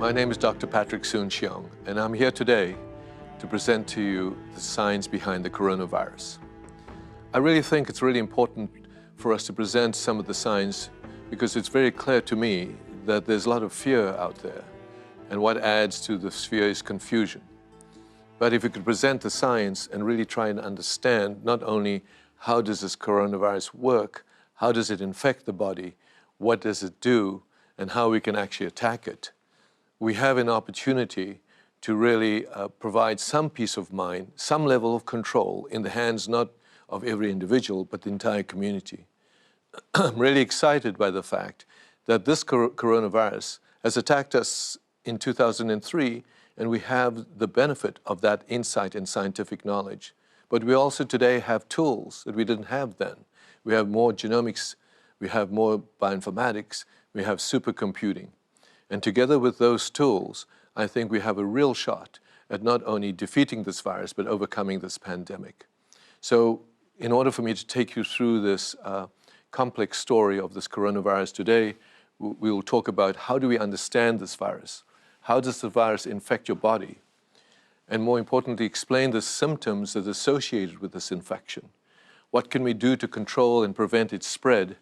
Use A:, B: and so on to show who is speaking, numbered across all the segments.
A: My name is Dr. Patrick Soon-Shiong, and I'm here today to present to you the science behind the coronavirus. I really think it's really important for us to present some of the science because it's very clear to me that there's a lot of fear out there, and what adds to the fear is confusion. But if we could present the science and really try and understand not only how does this coronavirus work, how does it infect the body, what does it do, and how we can actually attack it, we have an opportunity to really provide some peace of mind, some level of control in the hands not of every individual, but the entire community. I'm really excited by the fact that this coronavirus has attacked us in 2003, and we have the benefit of that insight and scientific knowledge. But we also today have tools that we didn't have then. We have more genomics, we have more bioinformatics, we have supercomputing. And together with those tools, I think we have a real shot at not only defeating this virus, but overcoming this pandemic. So in order for me to take you through this complex story of this coronavirus today, we will talk about how do we understand this virus? How does the virus infect your body? And more importantly, explain the symptoms that are associated with this infection. What can we do to control and prevent its spread?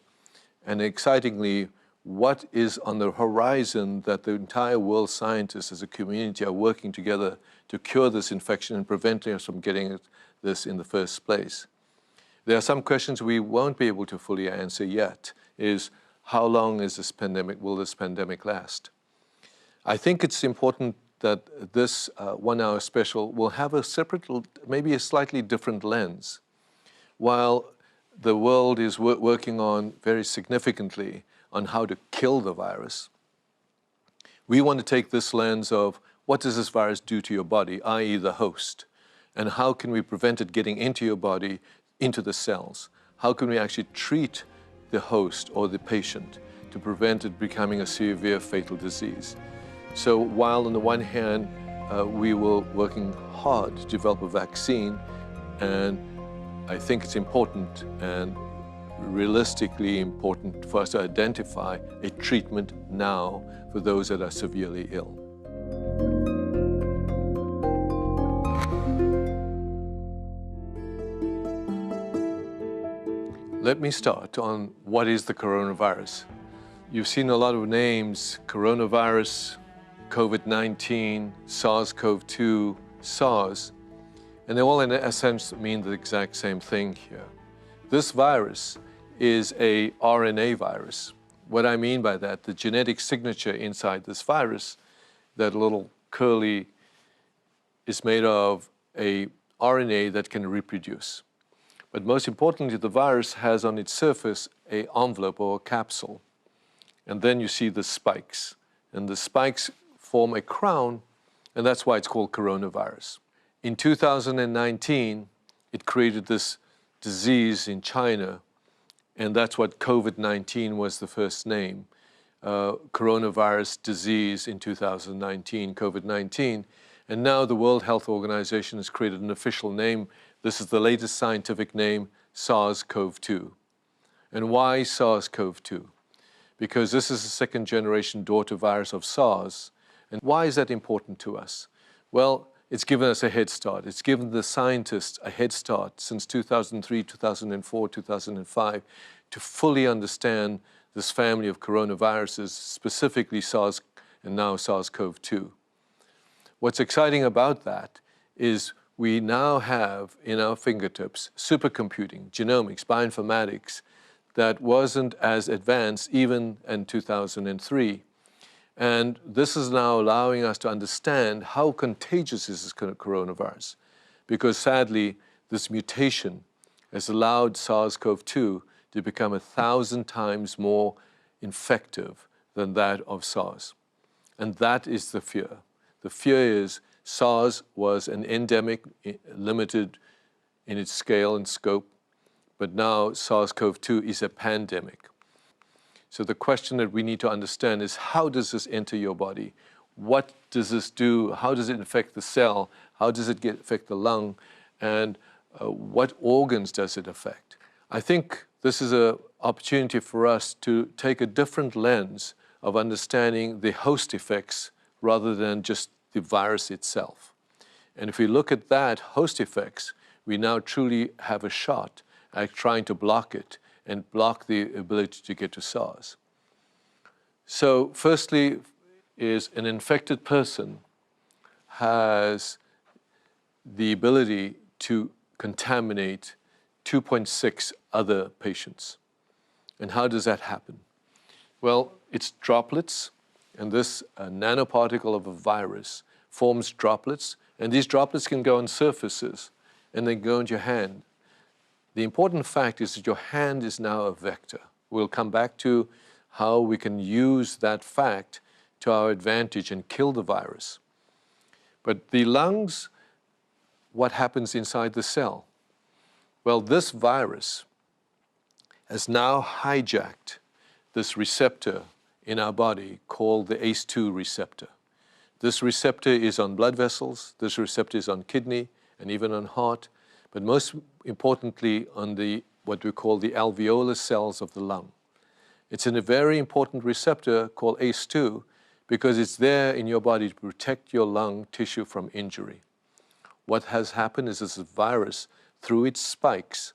A: And excitingly, what is on the horizon that the entire world scientists as a community are working together to cure this infection and prevent us from getting this in the first place? There are some questions we won't be able to fully answer yet, is how long is this pandemic, will this pandemic last? I think it's important that this 1 hour special will have a separate, maybe a slightly different lens. While the world is working on very significantly on how to kill the virus, we want to take this lens of what does this virus do to your body, i.e. the host, and how can we prevent it getting into your body, into the cells? How can we actually treat the host or the patient to prevent it becoming a severe fatal disease? So while on the one hand, we were working hard to develop a vaccine, and I think it's important and realistically important for us to identify a treatment now for those that are severely ill. Let me start on what is the coronavirus. You've seen a lot of names: coronavirus, COVID-19, SARS-CoV-2, SARS, and they all in essence mean the exact same thing here. This virus is a RNA virus. What I mean by that, the genetic signature inside this virus, that little curly, is made of a RNA that can reproduce. But most importantly, the virus has on its surface an envelope or a capsule. And then you see the spikes. And the spikes form a crown, and that's why it's called coronavirus. In 2019, it created this disease in China, and that's what COVID-19 was the first name. Coronavirus disease in 2019, COVID-19. And now the World Health Organization has created an official name. This is the latest scientific name, SARS-CoV-2. And why SARS-CoV-2? Because this is a second generation daughter virus of SARS. And why is that important to us? Well, it's given us a head start. It's given the scientists a head start since 2003, 2004, 2005 to fully understand this family of coronaviruses, specifically SARS and now SARS-CoV-2. What's exciting about that is we now have in our fingertips supercomputing, genomics, bioinformatics that wasn't as advanced even in 2003. And this is now allowing us to understand how contagious is this coronavirus, because sadly, this mutation has allowed SARS-CoV-2 to become 1,000 times more infective than that of SARS. And that is the fear. The fear is SARS was an endemic, limited in its scale and scope, but now SARS-CoV-2 is a pandemic. So the question that we need to understand is, how does this enter your body? What does this do? How does it infect the cell? How does it affect the lung? And what organs does it affect? I think this is an opportunity for us to take a different lens of understanding the host effects rather than just the virus itself. And if we look at that host effects, we now truly have a shot at trying to block it and block the ability to get to SARS. So firstly is an infected person has the ability to contaminate 2.6 other patients. And how does that happen? Well, it's droplets, and this nanoparticle of a virus forms droplets, and these droplets can go on surfaces, and they go into your hand. The important fact is that your hand is now a vector. We'll come back to how we can use that fact to our advantage and kill the virus. But the lungs, what happens inside the cell? Well, this virus has now hijacked this receptor in our body called the ACE2 receptor. This receptor is on blood vessels, this receptor is on kidney, and even on heart, but most importantly on what we call the alveolar cells of the lung. It's in a very important receptor called ACE2 because it's there in your body to protect your lung tissue from injury. What has happened is this virus, through its spikes,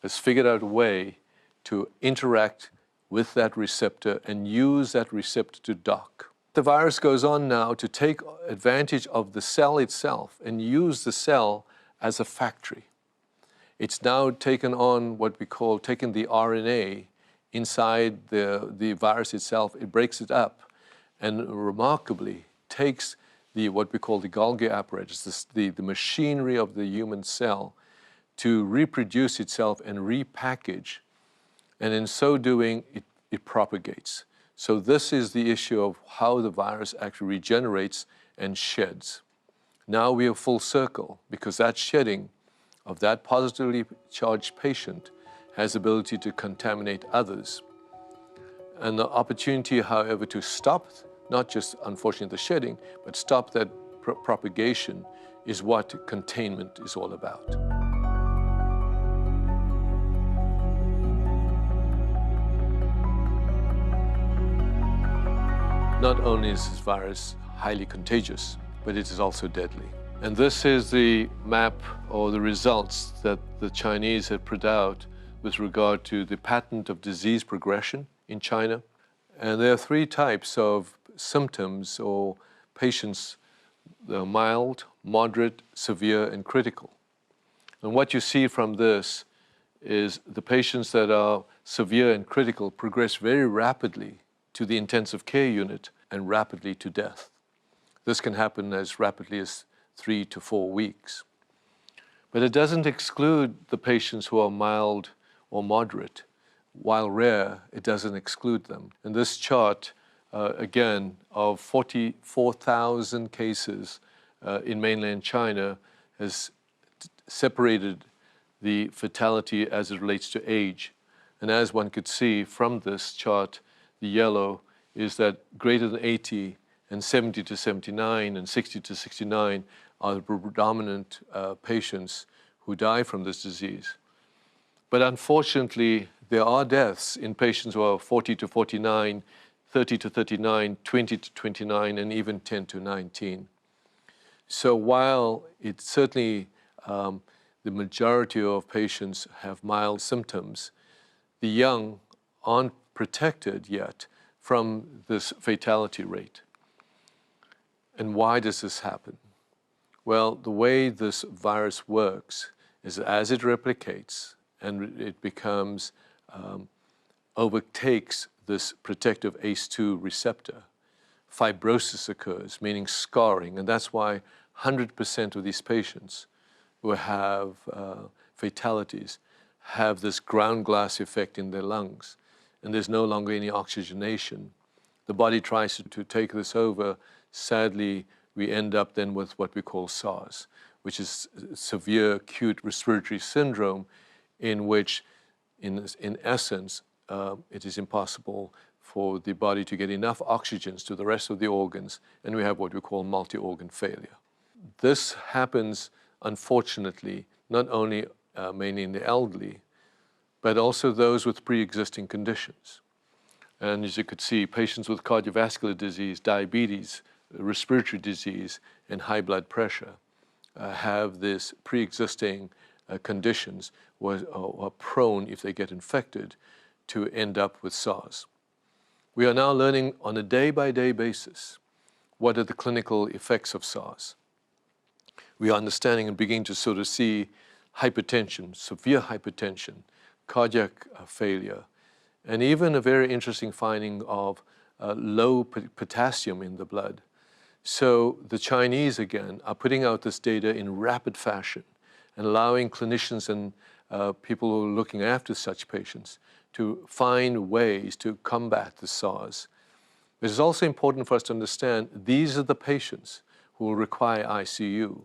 A: has figured out a way to interact with that receptor and use that receptor to dock. The virus goes on now to take advantage of the cell itself and use the cell as a factory. It's now taken on what we call taking the RNA inside the virus itself, it breaks it up and remarkably takes what we call the Golgi apparatus, the machinery of the human cell to reproduce itself and repackage, and in so doing, it propagates. So this is the issue of how the virus actually regenerates and sheds. Now we are full circle because that shedding of that positively charged patient has the ability to contaminate others. And the opportunity, however, to stop, not just unfortunately the shedding, but stop that propagation is what containment is all about. Not only is this virus highly contagious, but it is also deadly. And this is the map or the results that the Chinese have put out with regard to the pattern of disease progression in China. And there are three types of symptoms or patients: mild, moderate, severe, and critical. And what you see from this is the patients that are severe and critical progress very rapidly to the intensive care unit and rapidly to death. This can happen as rapidly as 3 to 4 weeks. But it doesn't exclude the patients who are mild or moderate. While rare, it doesn't exclude them. And this chart, again, of 44,000 cases in mainland China has separated the fatality as it relates to age. And as one could see from this chart, the yellow is that greater than 80 and 70 to 79 and 60 to 69 are the predominant patients who die from this disease. But unfortunately, there are deaths in patients who are 40 to 49, 30 to 39, 20 to 29, and even 10 to 19. So while it's certainly the majority of patients have mild symptoms, the young aren't protected yet from this fatality rate. And why does this happen? Well, the way this virus works is as it replicates and it becomes, overtakes this protective ACE2 receptor, fibrosis occurs, meaning scarring, and that's why 100% of these patients who have fatalities have this ground glass effect in their lungs, and there's no longer any oxygenation. The body tries to take this over. Sadly, we end up then with what we call SARS, which is severe acute respiratory syndrome, in which, in essence, it is impossible for the body to get enough oxygen to the rest of the organs, and we have what we call multi-organ failure. This happens, unfortunately, not only mainly in the elderly, but also those with pre-existing conditions. And as you could see, patients with cardiovascular disease, diabetes, respiratory disease and high blood pressure have this pre-existing conditions or are prone, if they get infected, to end up with SARS. We are now learning on a day-by-day basis what are the clinical effects of SARS. We are understanding and beginning to sort of see hypertension, severe hypertension, cardiac failure, and even a very interesting finding of low potassium in the blood. So the Chinese, again, are putting out this data in rapid fashion and allowing clinicians and people who are looking after such patients to find ways to combat the SARS. It is also important for us to understand these are the patients who will require ICU.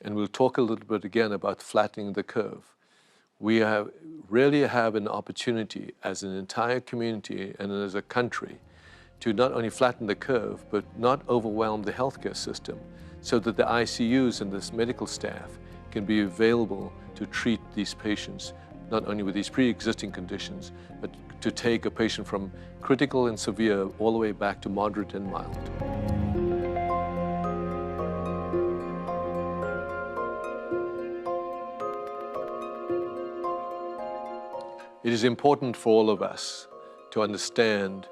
A: And we'll talk a little bit again about flattening the curve. We really have an opportunity as an entire community and as a country to not only flatten the curve, but not overwhelm the healthcare system so that the ICUs and this medical staff can be available to treat these patients, not only with these pre-existing conditions, but to take a patient from critical and severe all the way back to moderate and mild. It is important for all of us to understand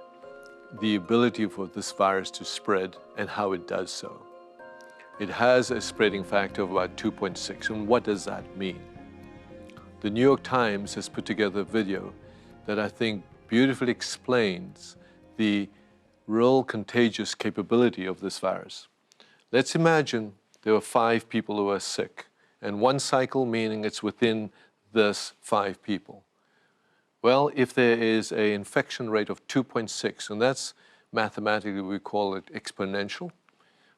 A: the ability for this virus to spread and how it does so. It has a spreading factor of about 2.6, and what does that mean? The New York Times has put together a video that I think beautifully explains the real contagious capability of this virus. Let's imagine there were 5 people who are sick, and one cycle meaning it's within this 5 people. Well, if there is an infection rate of 2.6, and that's mathematically, we call it exponential,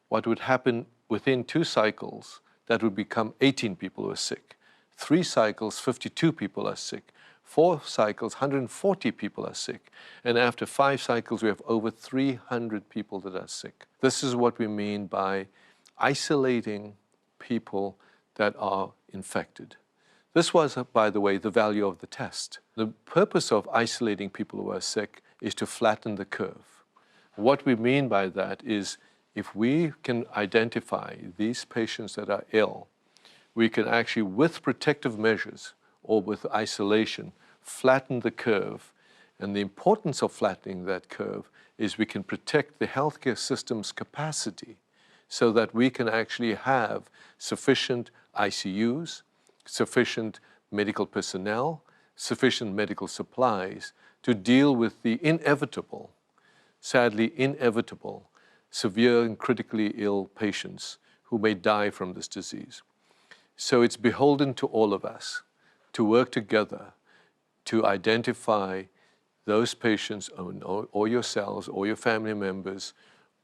A: what would happen within 2 cycles, that would become 18 people who are sick. 3 cycles, 52 people are sick. 4 cycles, 140 people are sick. And after 5 cycles, we have over 300 people that are sick. This is what we mean by isolating people that are infected. This was, by the way, the value of the test. The purpose of isolating people who are sick is to flatten the curve. What we mean by that is if we can identify these patients that are ill, we can actually, with protective measures or with isolation, flatten the curve. And the importance of flattening that curve is we can protect the healthcare system's capacity so that we can actually have sufficient ICUs, sufficient medical personnel, sufficient medical supplies to deal with the inevitable, sadly inevitable, severe and critically ill patients who may die from this disease. So it's beholden to all of us to work together to identify those patients or yourselves or your family members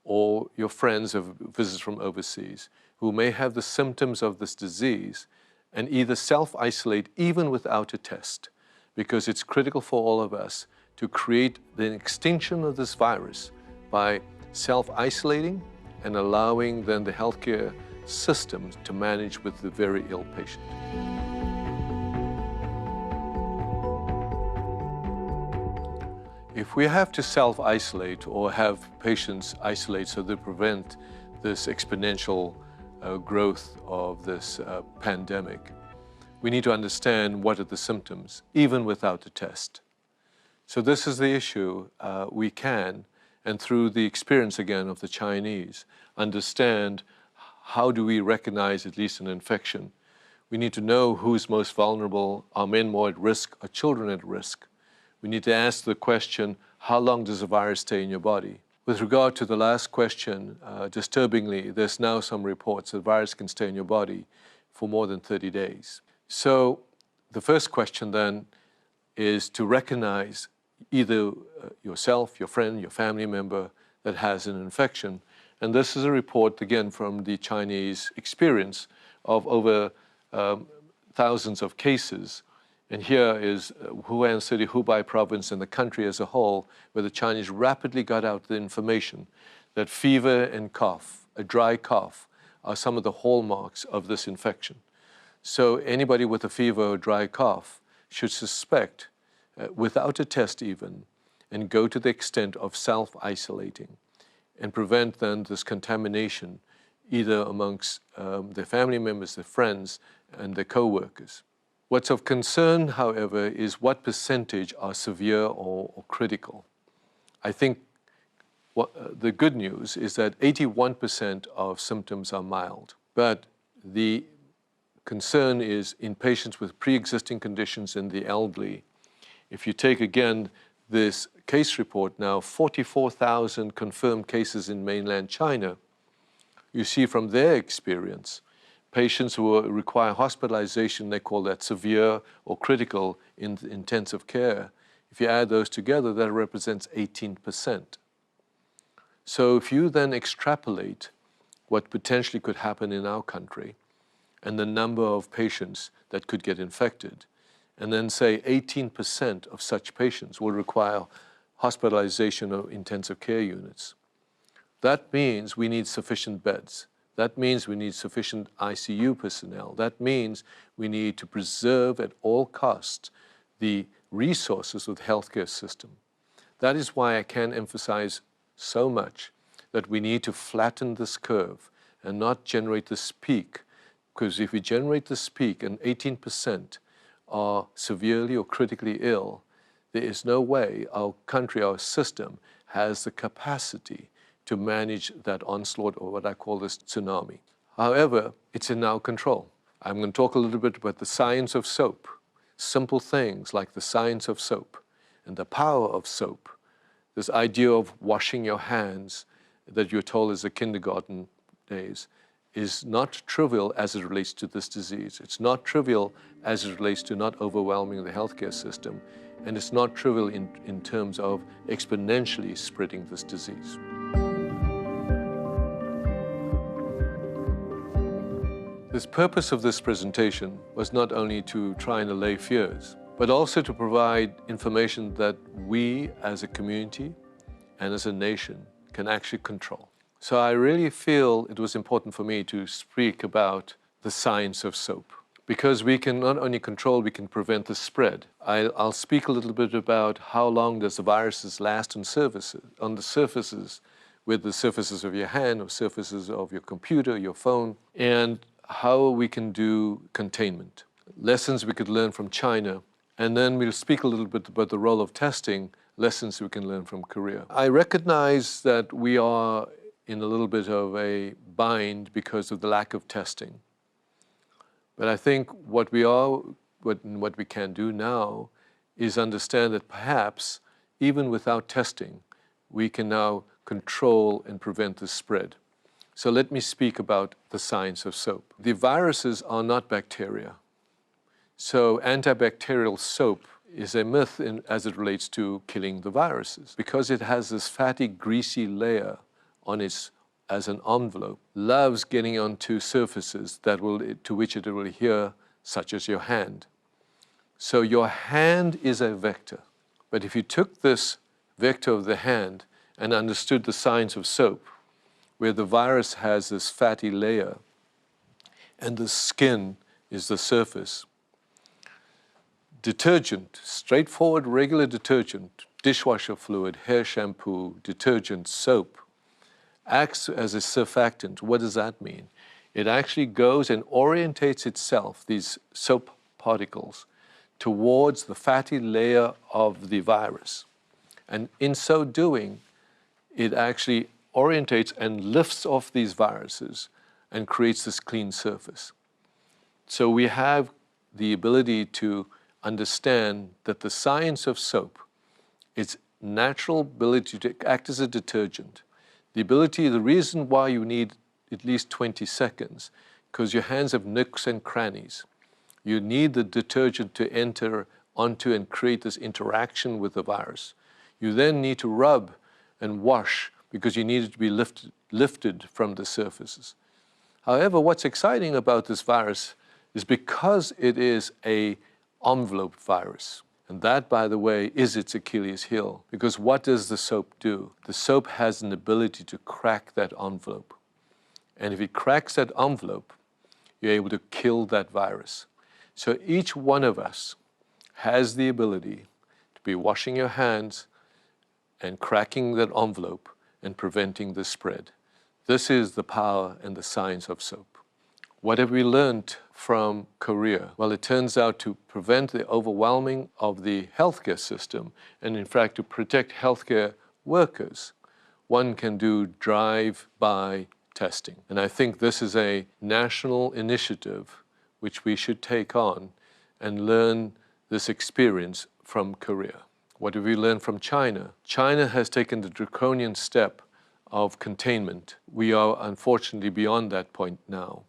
A: or your friends of visitors from overseas who may have the symptoms of this disease and either self-isolate even without a test, because it's critical for all of us to create the extinction of this virus by self-isolating and allowing then the healthcare system to manage with the very ill patient. If we have to self-isolate or have patients isolate so they prevent this exponential growth of this pandemic, we need to understand what are the symptoms, even without a test. So this is the issue. We can, and through the experience again of the Chinese, understand how do we recognize at least an infection. We need to know who's most vulnerable, are men more at risk, are children at risk. We need to ask the question, how long does the virus stay in your body? With regard to the last question, disturbingly, there's now some reports that the virus can stay in your body for more than 30 days. So the first question then is to recognize either yourself, your friend, your family member that has an infection. And this is a report, again, from the Chinese experience of over thousands of cases. And here is Wuhan City, Hubei province, and the country as a whole, where the Chinese rapidly got out the information that fever and cough, a dry cough, are some of the hallmarks of this infection. So anybody with a fever or dry cough should suspect, without a test even, and go to the extent of self-isolating. and prevent then this contamination either amongst their family members, their friends, and their co-workers. What's of concern, however, is what percentage are severe or critical. I think the good news is that 81% of symptoms are mild, but the concern is in patients with pre-existing conditions and the elderly. If you take again this case report now, 44,000 confirmed cases in mainland China, you see from their experience, patients who require hospitalization, they call that severe or critical in intensive care. If you add those together, that represents 18%. So if you then extrapolate what potentially could happen in our country and the number of patients that could get infected, and then say 18% of such patients will require hospitalization or intensive care units, that means we need sufficient beds. That means we need sufficient ICU personnel. That means we need to preserve at all costs the resources of the healthcare system. That is why I can emphasize so much that we need to flatten this curve and not generate this peak, because if we generate this peak and 18% are severely or critically ill, there is no way our country, our system, has the capacity to manage that onslaught, or what I call this tsunami. However, it's in our control. I'm going to talk a little bit about the science of soap, simple things like the science of soap and the power of soap. This idea of washing your hands that you're told as a kindergarten days is not trivial as it relates to this disease. It's not trivial as it relates to not overwhelming the healthcare system, and it's not trivial in terms of exponentially spreading this disease. The purpose of this presentation was not only to try and allay fears, but also to provide information that we as a community and as a nation can actually control. So I really feel it was important for me to speak about the science of soap, because we can not only control, we can prevent the spread. I'll speak a little bit about how long does the viruses last on the surfaces, with the surfaces of your hand or surfaces of your computer, your phone, and how we can do containment. Lessons we could learn from China, and then we'll speak a little bit about the role of testing, lessons we can learn from Korea. I recognize that we are in a little bit of a bind because of the lack of testing. But I think what we can do now is understand that perhaps even without testing, we can now control and prevent the spread. So let me speak about the science of soap. The viruses are not bacteria. So antibacterial soap is a myth as it relates to killing the viruses, because it has this fatty, greasy layer on its, as an envelope, loves getting onto surfaces to which it will adhere, such as your hand. So your hand is a vector. But if you took this vector of the hand and understood the science of soap, where the virus has this fatty layer and the skin is the surface, detergent, straightforward regular detergent, dishwasher fluid, hair shampoo, detergent, soap, acts as a surfactant. What does that mean? It actually goes and orientates itself, these soap particles, towards the fatty layer of the virus. And in so doing, it actually orientates and lifts off these viruses and creates this clean surface. So we have the ability to understand that the science of soap, its natural ability to act as a detergent, the reason why you need at least 20 seconds, because your hands have nooks and crannies. You need the detergent to enter onto and create this interaction with the virus. You then need to rub and wash because you need it to be lifted from the surfaces. However, what's exciting about this virus is because it is an envelope virus. And that, by the way, is its Achilles heel. Because what does the soap do? The soap has an ability to crack that envelope. And if it cracks that envelope, you're able to kill that virus. So each one of us has the ability to be washing your hands and cracking that envelope and preventing the spread. This is the power and the science of soap. What have we learned from Korea? Well, it turns out to prevent the overwhelming of the healthcare system, and in fact to protect healthcare workers, one can do drive-by testing. And I think this is a national initiative which we should take on and learn this experience from Korea. What have we learned from China? China has taken the draconian step of containment. We are unfortunately beyond that point now.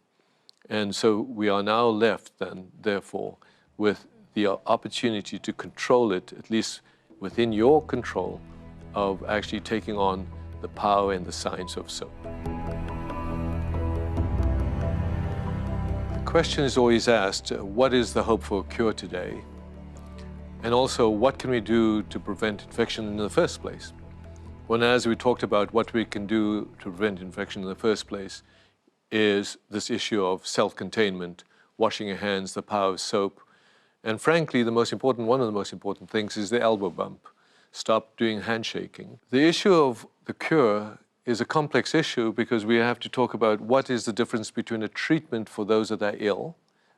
A: And so we are now left then, therefore, with the opportunity to control it, at least within your control, of actually taking on the power and the science of soap. The question is always asked, what is the hope for a cure today? And also, what can we do to prevent infection in the first place? Well, as we talked about what we can do to prevent infection in the first place is this issue of self-containment, washing your hands, the power of soap. And frankly, one of the most important things is the elbow bump. Stop doing handshaking. The issue of the cure is a complex issue because we have to talk about what is the difference between a treatment for those that are ill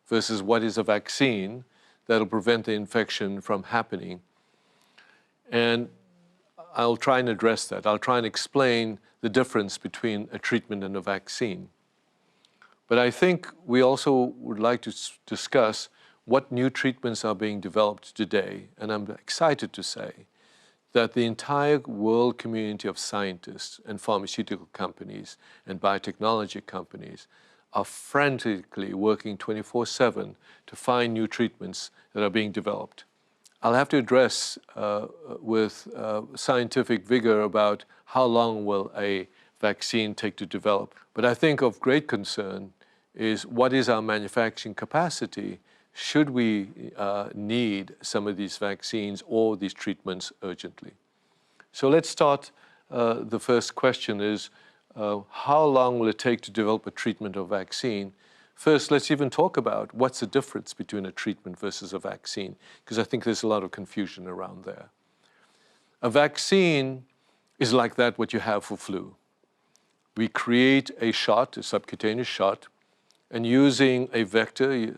A: versus what is a vaccine that'll prevent the infection from happening. And I'll try and address that. I'll try and explain the difference between a treatment and a vaccine. But I think we also would like to discuss what new treatments are being developed today. And I'm excited to say that the entire world community of scientists and pharmaceutical companies and biotechnology companies are frantically working 24/7 to find new treatments that are being developed. I'll have to address with scientific vigor about how long will a vaccine take to develop. But I think of great concern is what is our manufacturing capacity should we need some of these vaccines or these treatments urgently. So let's start. The first question is, how long will it take to develop a treatment or vaccine? First, let's even talk about what's the difference between a treatment versus a vaccine, because I think there's a lot of confusion around there. A vaccine is like that what you have for flu. We create a shot, a subcutaneous shot, and using a vector,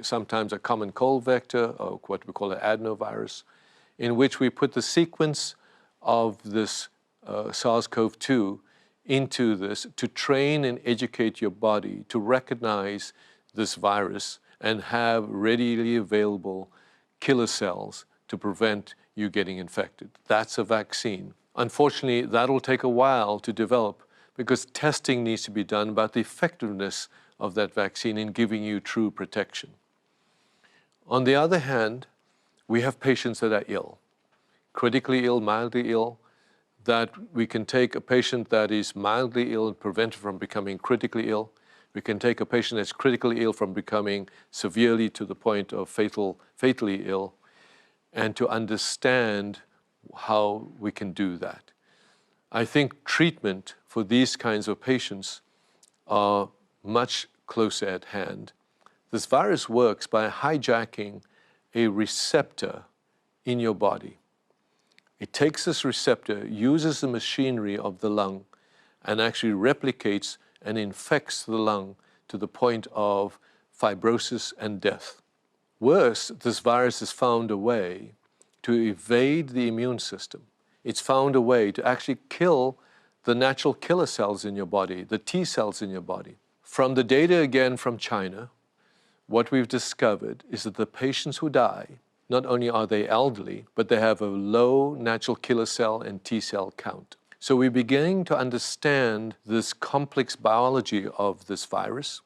A: sometimes a common cold vector, or what we call an adenovirus, in which we put the sequence of this SARS-CoV-2 into this to train and educate your body to recognize this virus and have readily available killer cells to prevent you getting infected. That's a vaccine. Unfortunately, that'll take a while to develop because testing needs to be done about the effectiveness of that vaccine in giving you true protection. On the other hand, we have patients that are ill, critically ill, mildly ill, that we can take a patient that is mildly ill and prevent it from becoming critically ill. We can take a patient that's critically ill from becoming severely to the point of fatally ill, and to understand how we can do that. I think treatment for these kinds of patients are much closer at hand. This virus works by hijacking a receptor in your body. It takes this receptor, uses the machinery of the lung, and actually replicates and infects the lung to the point of fibrosis and death. Worse, this virus has found a way to evade the immune system. It's found a way to actually kill the natural killer cells in your body, the T cells in your body. From the data again from China, what we've discovered is that the patients who die, not only are they elderly, but they have a low natural killer cell and T cell count. So we're beginning to understand this complex biology of this virus.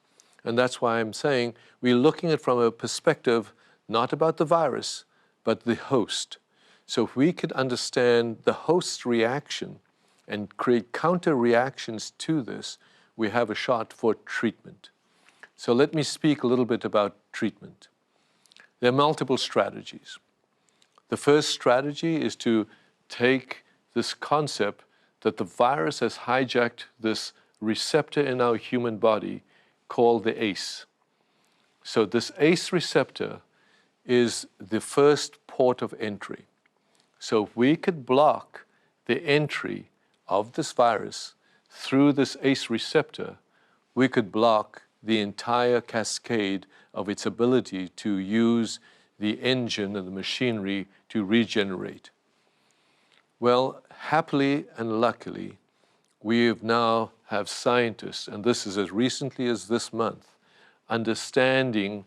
A: And that's why I'm saying we're looking at it from a perspective not about the virus, but the host. So if we could understand the host's reaction and create counter reactions to this, we have a shot for treatment. So let me speak a little bit about treatment. There are multiple strategies. The first strategy is to take this concept that the virus has hijacked this receptor in our human body called the ACE. So this ACE receptor is the first port of entry. So if we could block the entry of this virus, through this ACE receptor, we could block the entire cascade of its ability to use the engine and the machinery to regenerate. Well, happily and luckily, we now have scientists, and this is as recently as this month, understanding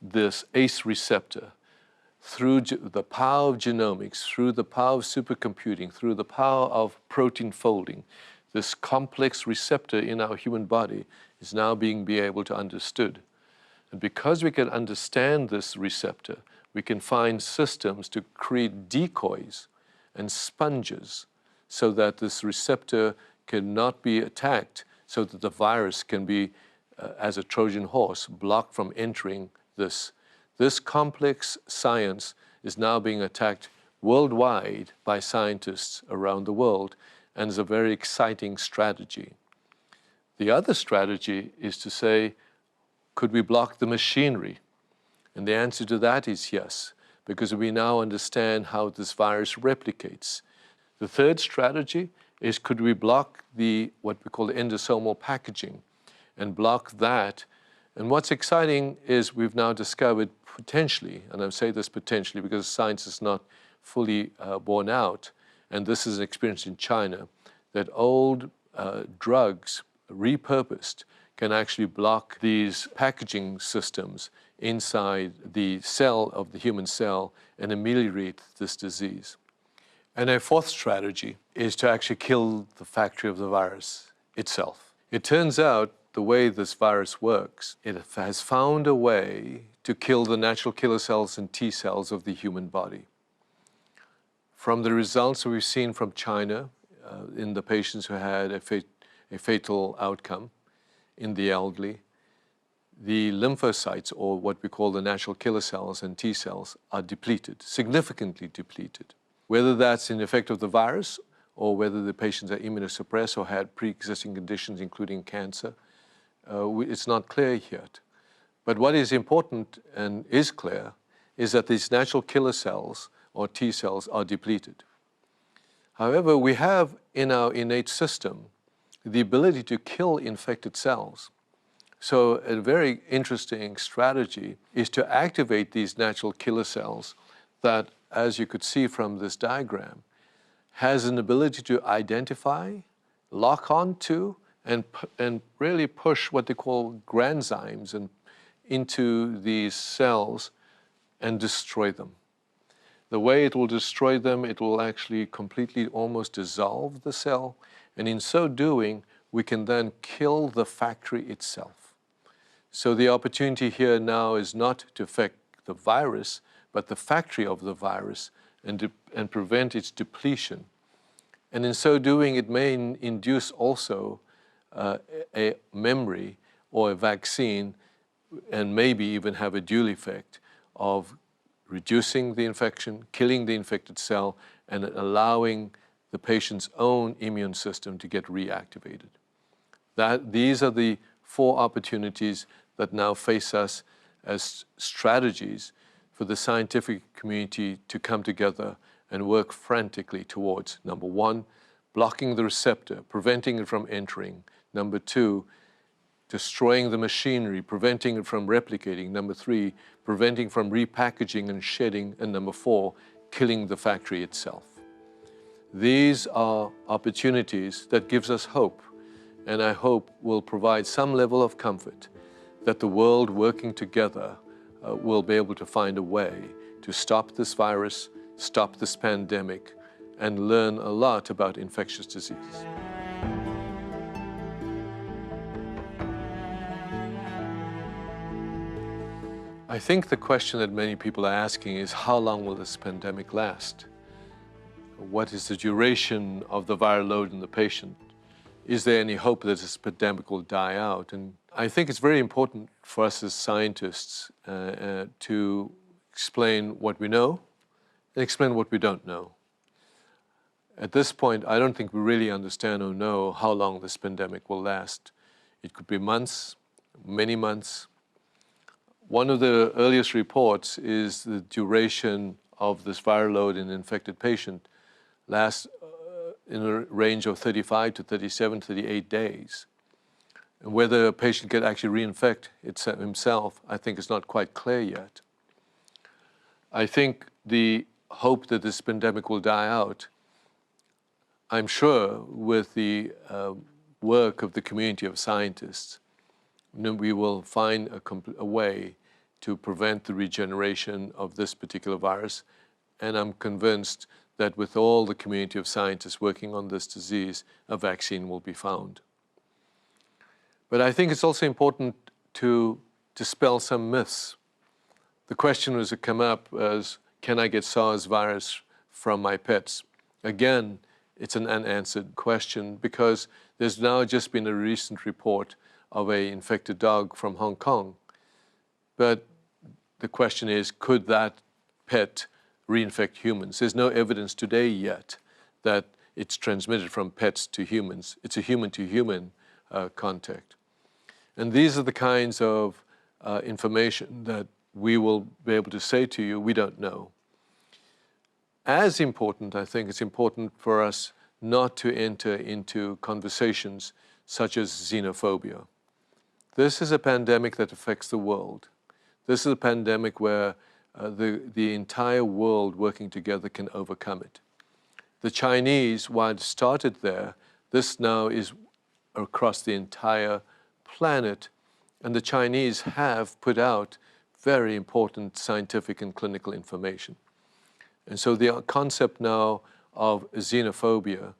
A: this ACE receptor through the power of genomics, through the power of supercomputing, through the power of protein folding. This complex receptor in our human body is now being able to understood. And because we can understand this receptor, we can find systems to create decoys and sponges so that this receptor cannot be attacked, so that the virus can be, as a Trojan horse, blocked from entering this. This complex science is now being attacked worldwide by scientists around the world, and is a very exciting strategy. The other strategy is to say, could we block the machinery? And the answer to that is yes, because we now understand how this virus replicates. The third strategy is, could we block what we call the endosomal packaging and block that? And what's exciting is we've now discovered potentially, and I say this potentially because science is not fully borne out, and this is an experience in China, that old drugs repurposed can actually block these packaging systems inside the cell of the human cell and ameliorate this disease. And a fourth strategy is to actually kill the factory of the virus itself. It turns out the way this virus works, it has found a way to kill the natural killer cells and T cells of the human body. From the results we've seen from China in the patients who had a fatal outcome in the elderly, the lymphocytes, or what we call the natural killer cells and T cells, are depleted, significantly depleted. Whether that's an effect of the virus or whether the patients are immunosuppressed or had pre-existing conditions, including cancer, it's not clear yet. But what is important and is clear is that these natural killer cells or T cells are depleted. However, we have in our innate system the ability to kill infected cells. So a very interesting strategy is to activate these natural killer cells that, as you could see from this diagram, has an ability to identify, lock on to, and really push what they call granzymes into these cells and destroy them. The way it will destroy them, it will actually completely almost dissolve the cell, and in so doing, we can then kill the factory itself. So the opportunity here now is not to affect the virus, but the factory of the virus and prevent its depletion. And in so doing, it may induce also a memory or a vaccine, and maybe even have a dual effect of reducing the infection, killing the infected cell, and allowing the patient's own immune system to get reactivated. These are the four opportunities that now face us as strategies for the scientific community to come together and work frantically towards. Number one, blocking the receptor, preventing it from entering. Number two, destroying the machinery, preventing it from replicating. Number three, preventing from repackaging and shedding. And number four, killing the factory itself. These are opportunities that gives us hope, and I hope will provide some level of comfort that the world working together will be able to find a way to stop this virus, stop this pandemic, and learn a lot about infectious disease. I think the question that many people are asking is, how long will this pandemic last? What is the duration of the viral load in the patient? Is there any hope that this pandemic will die out? And I think it's very important for us as scientists to explain what we know and explain what we don't know. At this point, I don't think we really understand or know how long this pandemic will last. It could be months, many months. One of the earliest reports is the duration of this viral load in an infected patient lasts in a range of 35 to 37, 38 days. And whether a patient can actually reinfect himself, I think is not quite clear yet. I think the hope that this pandemic will die out, I'm sure with the work of the community of scientists, we will find a way to prevent the regeneration of this particular virus. And I'm convinced that with all the community of scientists working on this disease, a vaccine will be found. But I think it's also important to dispel some myths. The question was to come up as, can I get SARS virus from my pets? Again, it's an unanswered question because there's now just been a recent report of an infected dog from Hong Kong. But the question is, could that pet reinfect humans? There's no evidence today yet that it's transmitted from pets to humans. It's a human-to-human contact. And these are the kinds of information that we will be able to say to you, we don't know. As important, I think it's important for us not to enter into conversations such as xenophobia. This is a pandemic that affects the world. This is a pandemic where the entire world working together can overcome it. The Chinese, while it started there, this now is across the entire planet, and the Chinese have put out very important scientific and clinical information. And so the concept now of xenophobia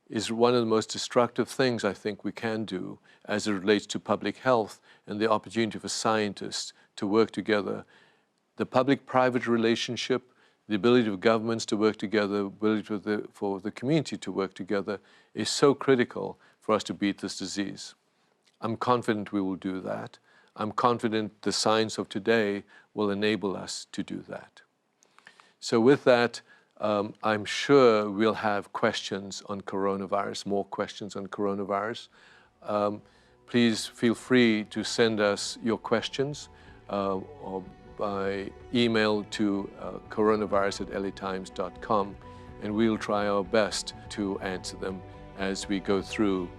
A: is one of the most destructive things I think we can do as it relates to public health and the opportunity for scientists to work together. The public-private relationship, the ability of governments to work together, the ability for the community to work together is so critical for us to beat this disease. I'm confident we will do that. I'm confident the science of today will enable us to do that. So with that, I'm sure we'll have questions on coronavirus, more questions on coronavirus. Please feel free to send us your questions or by email to coronavirus@latimes.com, and we'll try our best to answer them as we go through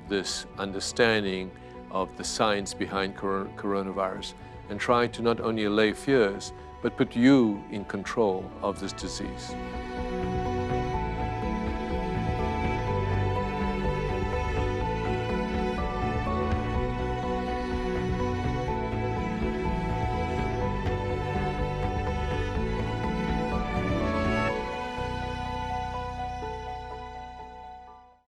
A: this understanding of the science behind coronavirus and try to not only allay fears, but put you in control of this disease.